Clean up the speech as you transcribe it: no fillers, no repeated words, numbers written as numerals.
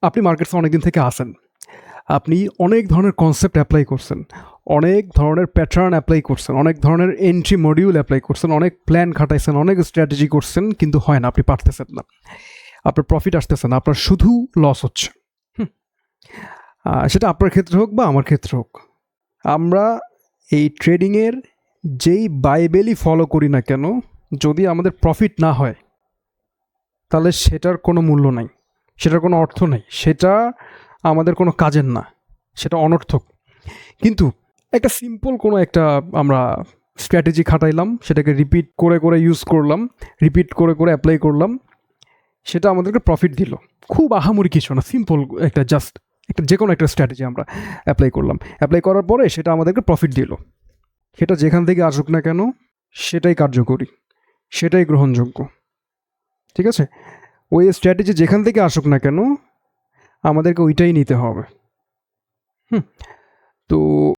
আপনি মার্কেটসে অনেকদিন থেকে আসেন, আপনি অনেক ধরনের কনসেপ্ট অ্যাপ্লাই করছেন, অনেক ধরনের প্যাটার্ন অ্যাপ্লাই করছেন, অনেক ধরনের এন্ট্রি মডিউল অ্যাপ্লাই করছেন, অনেক প্ল্যান খাটাইছেন, অনেক স্ট্র্যাটেজি করছেন, কিন্তু হয় না, আপনি পারতেছেন না, আপনার প্রফিট আসতেছে না, আপনার শুধু লস হচ্ছে। সেটা আপনার ক্ষেত্রে হোক বা আমার ক্ষেত্রে হোক, আমরা এই ট্রেডিংয়ের যেই বাইবেলই ফলো করি না কেন, যদি আমাদের প্রফিট না হয় তাহলে সেটার কোনো মূল্য নাই, সেটার কোনো অর্থ নেই, সেটা আমাদের কোনো কাজের না, সেটা অনর্থক। কিন্তু একটা সিম্পল কোনো একটা আমরা স্ট্র্যাটেজি খাটাইলাম, সেটাকে রিপিট করে করে ইউজ করলাম, রিপিট করে করে অ্যাপ্লাই করলাম, সেটা আমাদেরকে প্রফিট দিল। খুব আহামরি কিছু না, সিম্পল একটা জাস্ট একটা যে কোনো একটা স্ট্র্যাটেজি আমরা অ্যাপ্লাই করলাম, অ্যাপ্লাই করার পরে সেটা আমাদেরকে প্রফিট দিল। সেটা যেখান থেকে আসুক না কেন সেটাই কার্যকরী, সেটাই গ্রহণযোগ্য। ঠিক আছে, ওই স্ট্র্যাটেজি যেখান থেকে আসুক না কেন আমাদেরকে ওইটাই নিতে হবে। তো